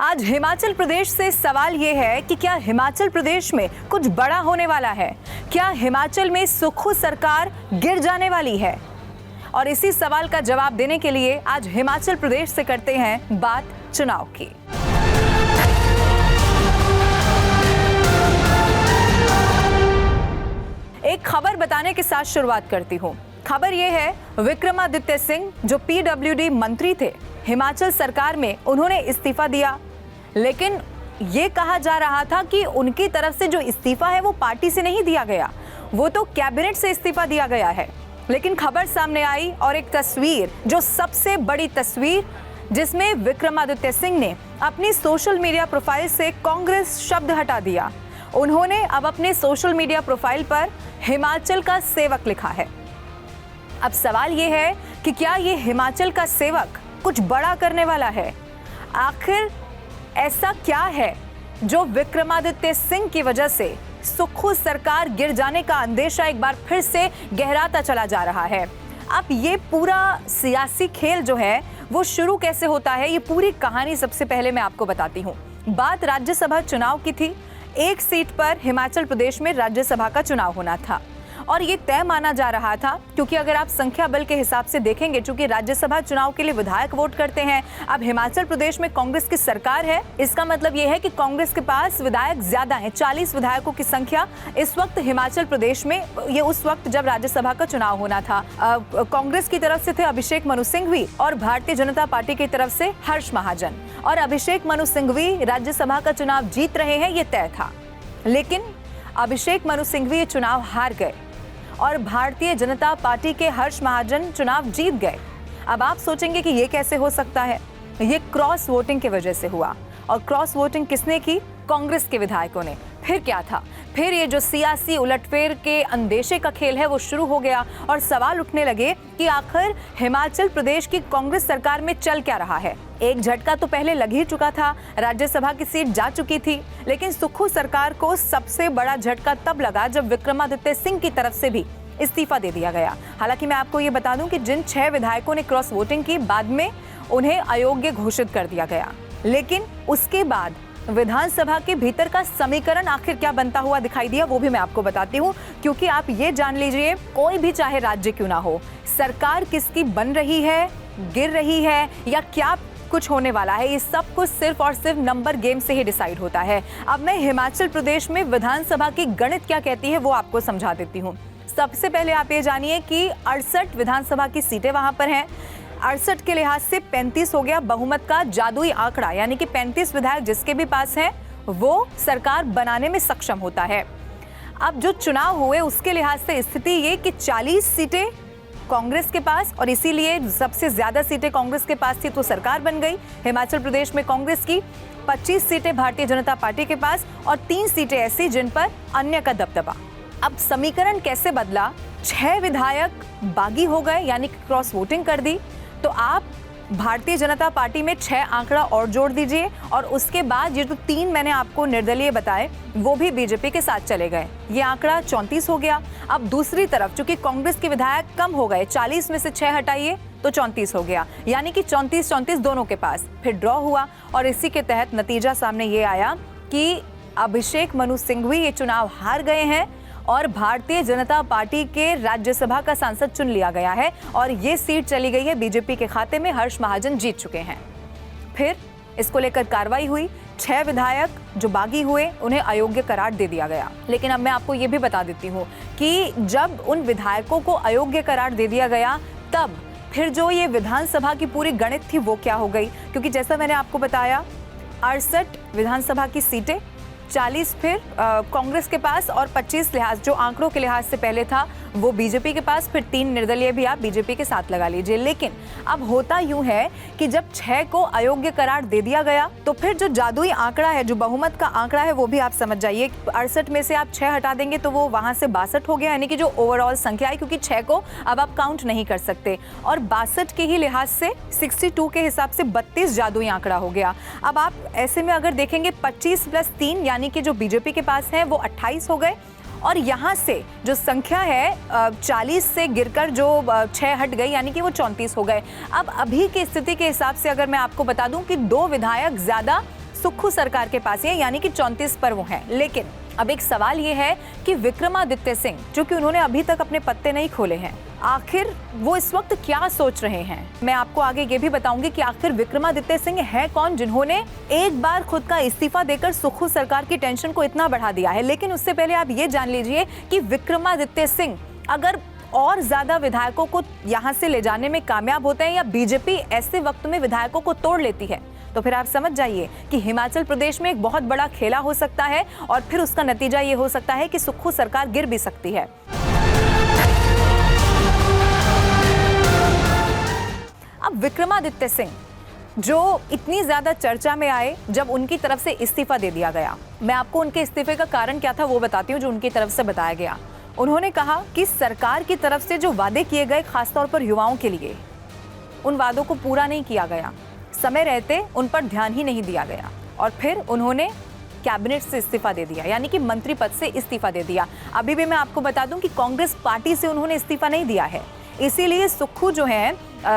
आज हिमाचल प्रदेश से सवाल ये है कि क्या हिमाचल प्रदेश में कुछ बड़ा होने वाला है? क्या हिमाचल में सुक्खू सरकार गिर जाने वाली है? और इसी सवाल का जवाब देने के लिए आज हिमाचल प्रदेश से करते हैं बात चुनाव की। एक खबर बताने के साथ शुरुआत करती हूँ। खबर ये है, विक्रमादित्य सिंह जो पीडब्ल्यूडी मंत्री थे, हिमाचल सरकार में उन्होंने इस्तीफा दिया। लेकिन ये कहा जा रहा था कि उनकी तरफ से जो इस्तीफा है वो पार्टी से नहीं दिया गया, वो तो कैबिनेट से इस्तीफा दिया गया है। लेकिन खबर सामने आई और एक तस्वीर, जो सबसे बड़ी तस्वीर, जिसमें विक्रमादित्य सिंह ने अपनी सोशल मीडिया प्रोफाइल से कांग्रेस शब्द हटा दिया। उन्होंने अब अपने सोशल मीडिया प्रोफाइल पर हिमाचल का सेवक लिखा है। अब सवाल ये है कि क्या ये हिमाचल का सेवक कुछ बड़ा करने वाला है? आखिर ऐसा क्या है जो विक्रमादित्य सिंह की वजह से सुक्खू सरकार गिर जाने का अंदेशा एक बार फिर से गहराता चला जा रहा है? अब ये पूरा सियासी खेल जो है वो शुरू कैसे होता है, ये पूरी कहानी सबसे पहले मैं आपको बताती हूँ। बात राज्यसभा चुनाव की थी। एक सीट पर हिमाचल प्रदेश में राज्यसभा का चुनाव होना था और ये तय माना जा रहा था, क्योंकि अगर आप संख्या बल के हिसाब से देखेंगे, चूंकि राज्यसभा चुनाव के लिए विधायक वोट करते हैं, अब हिमाचल प्रदेश में कांग्रेस की सरकार है, इसका मतलब ये है कि कांग्रेस के पास विधायक ज्यादा हैं। 40 विधायकों की संख्या इस वक्त हिमाचल प्रदेश में, ये उस वक्त जब राज्यसभा का चुनाव होना था। कांग्रेस की तरफ से थे अभिषेक मनु सिंघवी और भारतीय जनता पार्टी की तरफ से हर्ष महाजन, और अभिषेक मनु सिंघवी राज्यसभा का चुनाव जीत रहे हैं, ये तय था। लेकिन अभिषेक मनु सिंघवी ये चुनाव हार गए और भारतीय जनता पार्टी के हर्ष महाजन चुनाव जीत गए। अब आप सोचेंगे कि ये कैसे हो सकता है? ये क्रॉस वोटिंग की वजह से हुआ। और क्रॉस वोटिंग किसने की? कांग्रेस के विधायकों ने। फिर क्या था? फिर ये जो सियासी उलटफेर के अंदेशे का खेल है वो शुरू हो गया और सवाल उठने लगे कि आखिर हिमाचल प्रदेश की कांग्रेस सरकार में चल क्या रहा है। एक झटका तो पहले लग ही चुका था, राज्यसभा की सीट जा चुकी थी, लेकिन सुक्खू सरकार को सबसे बड़ा झटका तब लगा जब विक्रमादित्य सिंह की तरफ से भी इस्तीफा दे दिया गया। हालांकि मैं आपको ये बता दूं कि जिन 6 विधायकों ने क्रॉस वोटिंग की, बाद में उन्हें अयोग्य घोषित कर दिया गया। लेकिन उसके बाद विधानसभा के भीतर का समीकरण आखिर क्या बनता हुआ दिखाई दिया, वो भी मैं आपको बताती हूँ। क्योंकि आप ये जान लीजिए, कोई भी चाहे राज्य क्यों ना हो, सरकार किसकी बन रही है, गिर रही है या क्या कुछ होने वाला है, ये सब कुछ सिर्फ और सिर्फ नंबर गेम से ही डिसाइड होता है। अब मैं हिमाचल प्रदेश में विधानसभा की गणित क्या कहती है वो आपको समझा देती हूँ। सबसे पहले आप ये जानिए कि 68 विधानसभा की सीटें वहां पर हैं। 68 के लिहाज से 35 हो गया बहुमत का जादुई आंकड़ा, यानी कि 35 विधायक जिसके भी पास हैं वो सरकार बनाने में सक्षम होता है। अब जो चुनाव हुए उसके लिहाज से स्थिति ये कि 40 सीटें कांग्रेस के पास, और इसीलिए सबसे ज्यादा सीटें कांग्रेस के पास थी तो सरकार बन गई हिमाचल प्रदेश में कांग्रेस की। 25 सीटें भारतीय जनता पार्टी के पास और 3 सीटें ऐसी जिन पर अन्य का दबदबा। अब समीकरण कैसे बदला? 6 विधायक बागी हो गए, यानी कि क्रॉस वोटिंग कर दी। तो आप भारतीय जनता पार्टी में 6 आंकड़ा और जोड़ दीजिए और उसके बाद ये जो 3 मैंने आपको निर्दलीय बताए वो भी बीजेपी के साथ चले गए, ये आंकड़ा 34 हो गया। अब दूसरी तरफ चूंकि कांग्रेस के विधायक कम हो गए, 40 में से 6 हटाइए तो 34 हो गया, यानी कि 34-34 दोनों के पास। फिर ड्रॉ हुआ और इसी के तहत नतीजा सामने ये आया कि अभिषेक मनु सिंघवी ये चुनाव हार गए हैं और भारतीय जनता पार्टी के राज्यसभा का सांसद चुन लिया गया है और ये सीट चली गई है बीजेपी के खाते में। हर्ष महाजन जीत चुके हैं। फिर इसको लेकर कार्रवाई हुई। 6 विधायक जो बागी हुए उन्हें अयोग्य करार दे दिया गया। लेकिन अब मैं आपको ये भी बता देती हूँ कि जब उन विधायकों को अयोग्य करार दे दिया गया, तब फिर जो ये विधानसभा की पूरी गणित थी वो क्या हो गई? क्योंकि जैसा मैंने आपको बताया, 68 विधानसभा की सीटें, 40 फिर कांग्रेस के पास और 25 लिहाज जो आंकड़ों के लिहाज से पहले था वो बीजेपी के पास, फिर 3 निर्दलीय भी आप बीजेपी के साथ लगा लीजिए। लेकिन अब होता यूं है कि जब 6 को अयोग्य करार दे दिया गया तो फिर जो जादुई आंकड़ा है, जो बहुमत का आंकड़ा है, वो भी आप समझ जाइए। 68 में से आप 6 हटा देंगे तो वो वहां से 62 हो गया, यानी कि जो ओवरऑल संख्या है, क्योंकि 6 को अब आप काउंट नहीं कर सकते, और 62 के ही लिहाज से 62 के हिसाब से 32 जादुई आंकड़ा हो गया। अब आप ऐसे में अगर देखेंगे 25 + 3 यानी कि जो बीजेपी के पास है वो 28 हो गए, और यहाँ से जो संख्या है 40 से गिरकर जो 6 हट गई, यानी कि वो 34 हो गए। अब अभी की स्थिति के हिसाब से अगर मैं आपको बता दूं कि 2 विधायक ज्यादा सुक्खू सरकार के पास ही है, यानी कि 34 पर वो हैं। लेकिन अब एक सवाल ये है कि विक्रमादित्य सिंह, जो कि उन्होंने अभी तक अपने पत्ते नहीं खोले हैं, आखिर वो इस वक्त क्या सोच रहे हैं। मैं आपको आगे ये भी बताऊंगी कि आखिर विक्रमादित्य सिंह है कौन जिन्होंने एक बार खुद का इस्तीफा देकर सुक्खू सरकार की टेंशन को इतना बढ़ा दिया है। लेकिन उससे पहले आप ये जान लीजिए कि विक्रमादित्य सिंह अगर और ज्यादा विधायकों को यहां से ले जाने में कामयाब होते हैं या बीजेपी ऐसे वक्त में विधायकों को तोड़ लेती है, तो फिर आप समझ जाइए कि हिमाचल प्रदेश में एक बहुत बड़ा खेला हो सकता है और फिर उसका नतीजा ये हो सकता है कि सुक्खू सरकार गिर भी सकती है। अब विक्रमादित्य सिंह जो इतनी ज्यादा चर्चा में आए जब उनकी तरफ से इस्तीफा दे दिया गया, मैं आपको उनके इस्तीफे का कारण क्या था वो बताती हूँ जो उनकी तरफ से बताया गया। उन्होंने कहा कि सरकार की तरफ से जो वादे किए गए खासतौर पर युवाओं के लिए, उन वादों को पूरा नहीं किया गया, समय रहते उन पर ध्यान ही नहीं दिया गया और फिर उन्होंने कैबिनेट से इस्तीफा दे दिया, यानी कि मंत्री पद से इस्तीफा दे दिया। अभी भी मैं आपको बता दूं कि कांग्रेस पार्टी से उन्होंने इस्तीफा नहीं दिया है। इसीलिए सुक्खू जो हैं,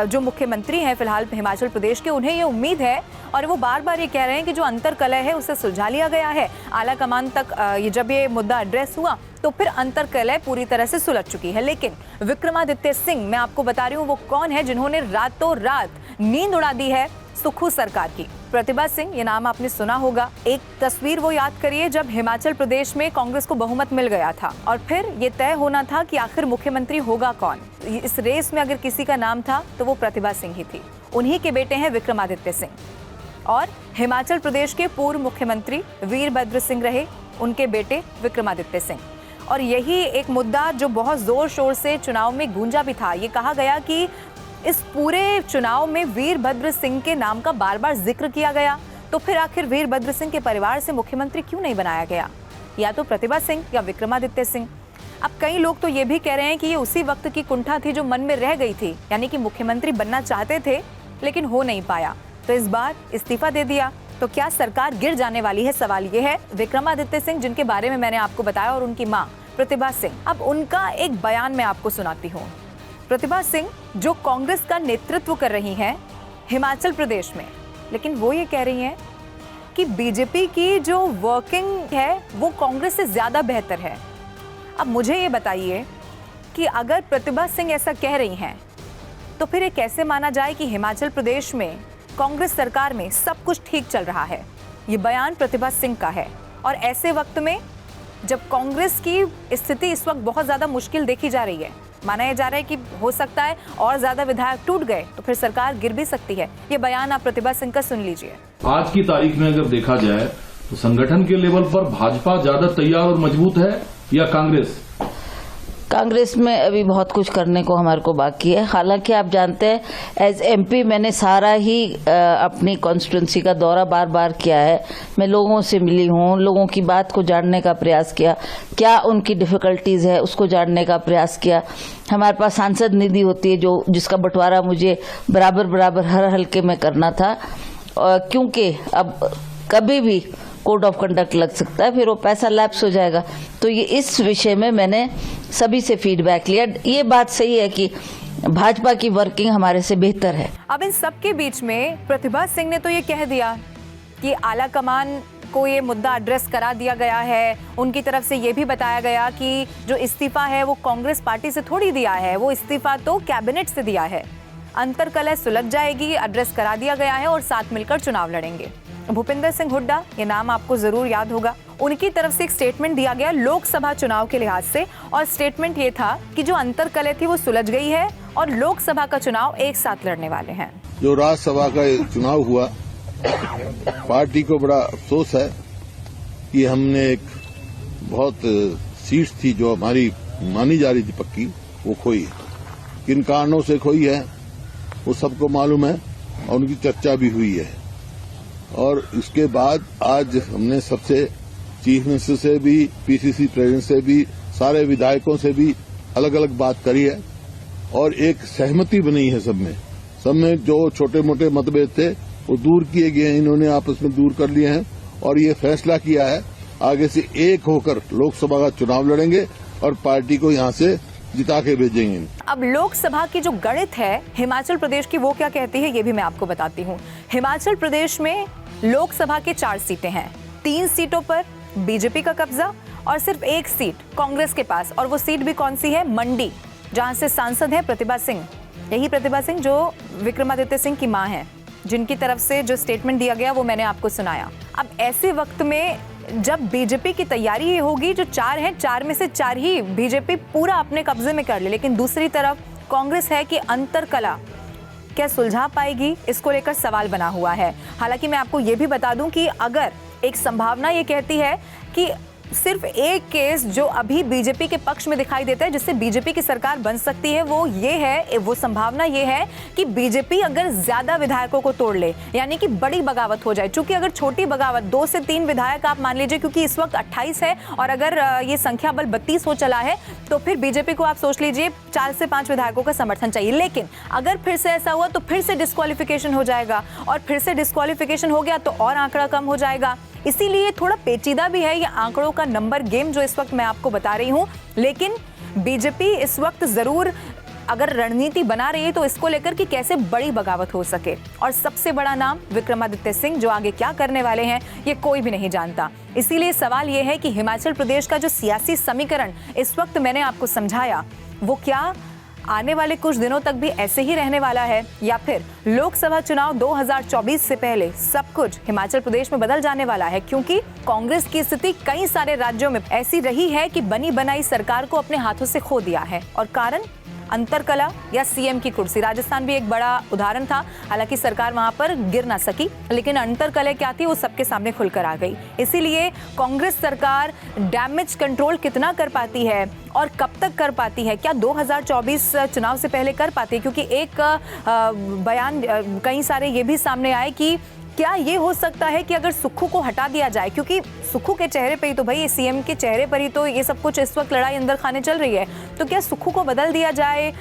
जो मुख्यमंत्री हैं फिलहाल हिमाचल प्रदेश के, उन्हें ये उम्मीद है और वो बार बार ये कह रहे हैं कि जो अंतर्कलह है उसे सुलझा लिया गया है। आला कमान तक जब ये मुद्दा एड्रेस हुआ तो फिर अंतर्कलह पूरी तरह से सुलझ चुकी है। लेकिन विक्रमादित्य सिंह, मैं आपको बता रही हूँ वो कौन है जिन्होंने रातों रात नींद उड़ा दी है सुक्खू सरकार की। प्रतिभा सिंह, ये नाम आपने सुना होगा। एक तस्वीर वो याद करिए जब हिमाचल प्रदेश में कांग्रेस को बहुमत मिल गया था और फिर ये तय होना था कि आखिर मुख्यमंत्री होगा कौन। इस रेस में अगर किसी का नाम था तो वो प्रतिभा सिंह ही थी। उन्हीं के बेटे हैं विक्रमादित्य सिंह और हिमाचल प्रदेश के पूर्व मुख्यमंत्री वीरभद्र सिंह रहे उनके बेटे विक्रमादित्य सिंह। और यही एक मुद्दा जो बहुत जोर शोर से चुनाव में गूंजा भी था। ये कहा गया कि इस पूरे चुनाव में वीरभद्र सिंह के नाम का बार बार जिक्र किया गया, तो फिर आखिर वीरभद्र सिंह के परिवार से मुख्यमंत्री क्यों नहीं बनाया गया, या तो प्रतिभा सिंह या विक्रमादित्य सिंह। अब कई लोग तो ये भी कह रहे हैं कि ये उसी वक्त की कुंठा थी जो मन में रह गई थी, यानी कि मुख्यमंत्री बनना चाहते थे लेकिन हो नहीं पाया, तो इस बार इस्तीफा दे दिया। तो क्या सरकार गिर जाने वाली है? सवाल ये है। विक्रमादित्य सिंह जिनके बारे में मैंने आपको बताया और उनकी माँ प्रतिभा सिंह, अब उनका एक बयान मैं आपको सुनाती हूँ। प्रतिभा सिंह जो कांग्रेस का नेतृत्व कर रही हैं हिमाचल प्रदेश में, लेकिन वो ये कह रही हैं कि बीजेपी की जो वर्किंग है वो कांग्रेस से ज्यादा बेहतर है। अब मुझे ये बताइए कि अगर प्रतिभा सिंह ऐसा कह रही हैं तो फिर ये कैसे माना जाए कि हिमाचल प्रदेश में कांग्रेस सरकार में सब कुछ ठीक चल रहा है। ये बयान प्रतिभा सिंह का है और ऐसे वक्त में जब कांग्रेस की स्थिति इस वक्त बहुत ज्यादा मुश्किल देखी जा रही है, माना जा रहा है कि हो सकता है और ज्यादा विधायक टूट गए तो फिर सरकार गिर भी सकती है। ये बयान आप प्रतिभा सिंह का सुन लीजिए। आज की तारीख में अगर देखा जाए तो संगठन के लेवल पर भाजपा ज्यादा तैयार और मजबूत है या कांग्रेस? कांग्रेस में अभी बहुत कुछ करने को हमारे को बाकी है। हालांकि आप जानते हैं एज एमपी मैंने सारा ही अपनी कॉन्स्टिट्यूंसी का दौरा बार बार किया है। मैं लोगों से मिली हूँ, लोगों की बात को जानने का प्रयास किया, क्या उनकी डिफिकल्टीज है उसको जानने का प्रयास किया। हमारे पास सांसद निधि होती है जिसका बंटवारा मुझे बराबर बराबर हर हल्के में करना था, क्योंकि अब कभी भी कोड ऑफ कंडक्ट लग सकता है, फिर वो पैसा लैप्स हो जाएगा। तो ये इस विषय में मैंने सभी से फीडबैक लिया। ये बात सही है कि भाजपा की वर्किंग हमारे से बेहतर है। अब इन सब के बीच में प्रतिभा सिंह ने तो ये कह दिया कि आला कमान को ये मुद्दा एड्रेस करा दिया गया है। उनकी तरफ से ये भी बताया गया कि जो इस्तीफा है वो कांग्रेस पार्टी से थोड़ी दिया है, वो इस्तीफा तो कैबिनेट से दिया है। अंतर्कलह सुलझ जाएगी, एड्रेस करा दिया गया है और साथ मिलकर चुनाव लड़ेंगे। भूपिंदर सिंह हुड्डा, ये नाम आपको जरूर याद होगा। उनकी तरफ से एक स्टेटमेंट दिया गया लोकसभा चुनाव के लिहाज से और स्टेटमेंट ये था कि जो अंतर्कलह थी वो सुलझ गई है और लोकसभा का चुनाव एक साथ लड़ने वाले हैं। जो राज्यसभा का चुनाव हुआ, पार्टी को बड़ा अफसोस है कि हमने एक बहुत सीट थी जो हमारी मानी जा रही थी पक्की, वो खोई। किन कारणों से खोई है वो सबको मालूम है और उनकी चर्चा भी हुई है। और इसके बाद आज हमने सबसे चीफ मिनिस्टर से भी, पीसीसी प्रेसिडेंट से भी, सारे विधायकों से भी अलग अलग बात करी है और एक सहमति बनी है सब में जो छोटे मोटे मतभेद थे वो दूर किए गए हैं। इन्होंने आपस में दूर कर लिए हैं और ये फैसला किया है आगे से एक होकर लोकसभा का चुनाव लड़ेंगे और पार्टी को यहाँ से जिता के भेजेंगे। अब लोकसभा की जो गणित है हिमाचल प्रदेश की, वो क्या कहती है ये भी मैं आपको बताती हूँ। हिमाचल प्रदेश में लोकसभा के 4 सीटें हैं। 3 सीटों पर बीजेपी का कब्जा और सिर्फ 1 सीट कांग्रेस के पास, और वो सीट भी कौन सी है? मंडी, जहां से सांसद है प्रतिभा सिंह। यही प्रतिभा सिंह जो विक्रमादित्य सिंह की मां है, जिनकी तरफ से जो स्टेटमेंट दिया गया वो मैंने आपको सुनाया। अब ऐसे वक्त में जब बीजेपी की तैयारी ये होगी, जो 4 हैं, 4 में से 4 ही बीजेपी पूरा अपने कब्जे में कर ले, लेकिन दूसरी तरफ कांग्रेस है कि अंतरकला क्या सुलझा पाएगी, इसको लेकर सवाल बना हुआ है। हालांकि मैं आपको ये भी बता दूं कि अगर एक संभावना ये कहती है कि सिर्फ एक केस जो अभी बीजेपी के पक्ष में दिखाई देता है जिससे बीजेपी की सरकार बन सकती है, वो संभावना ये है कि बीजेपी अगर ज्यादा विधायकों को तोड़ ले, यानी कि बड़ी बगावत हो जाए। चूंकि अगर छोटी बगावत 2 से 3 विधायक आप मान लीजिए, क्योंकि इस वक्त 28 है और अगर ये संख्या बल 32 हो चला है, तो फिर बीजेपी को आप सोच लीजिए 4 से 5 विधायकों का समर्थन चाहिए। लेकिन अगर फिर से ऐसा हुआ तो फिर से डिस्क्वालिफिकेशन हो जाएगा, और फिर से डिस्क्वालिफिकेशन हो गया तो और आंकड़ा कम हो जाएगा। इसीलिए थोड़ा पेचीदा भी है ये आंकड़ों का नंबर गेम जो इस वक्त मैं आपको बता रही हूं। लेकिन बीजेपी इस वक्त जरूर अगर रणनीति बना रही है तो इसको लेकर कि कैसे बड़ी बगावत हो सके, और सबसे बड़ा नाम विक्रमादित्य सिंह, जो आगे क्या करने वाले हैं ये कोई भी नहीं जानता। इसीलिए सवाल ये है कि हिमाचल प्रदेश का जो सियासी समीकरण इस वक्त मैंने आपको समझाया, वो क्या आने वाले कुछ दिनों तक भी ऐसे ही रहने वाला है, या फिर लोकसभा चुनाव 2024 से पहले सब कुछ हिमाचल प्रदेश में बदल जाने वाला है? क्योंकि कांग्रेस की स्थिति कई सारे राज्यों में ऐसी रही है कि बनी बनाई सरकार को अपने हाथों से खो दिया है, और कारण अंतरकला या सीएम की कुर्सी। राजस्थान भी एक बड़ा उदाहरण था, हालांकि सरकार वहां पर गिर ना सकी, लेकिन अंतरकला क्या थी वो सबके सामने खुलकर आ गई। इसीलिए कांग्रेस सरकार डैमेज कंट्रोल कितना कर पाती है और कब तक कर पाती है, क्या 2024 चुनाव से पहले कर पाती है? क्योंकि एक बयान कई सारे ये भी सामने आए कि क्या ये हो सकता है कि अगर सुक्खू को हटा दिया जाए, क्योंकि सुक्खू के चेहरे पे ही तो भाई, सीएम के चेहरे पर ही तो ये सब कुछ इस वक्त लड़ाई अंदर खाने चल रही है, तो क्या सुक्खू को बदल दिया जाए,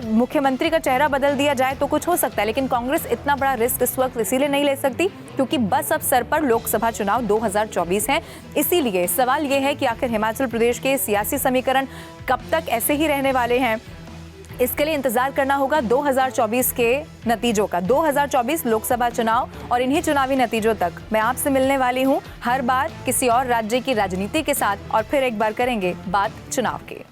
मुख्यमंत्री का चेहरा बदल दिया जाए तो कुछ हो सकता है। लेकिन कांग्रेस इतना बड़ा रिस्क इस वक्त इसीलिए नहीं ले सकती क्योंकि बस अब सर पर लोकसभा चुनाव 2024 है। इसीलिए सवाल ये है कि आखिर हिमाचल प्रदेश के सियासी समीकरण कब तक ऐसे ही रहने वाले हैं, इसके लिए इंतजार करना होगा 2024 के नतीजों का। 2024 लोकसभा चुनाव, और इन्हीं चुनावी नतीजों तक मैं आपसे मिलने वाली हूं हर बार किसी और राज्य की राजनीति के साथ, और फिर एक बार करेंगे बात चुनाव की।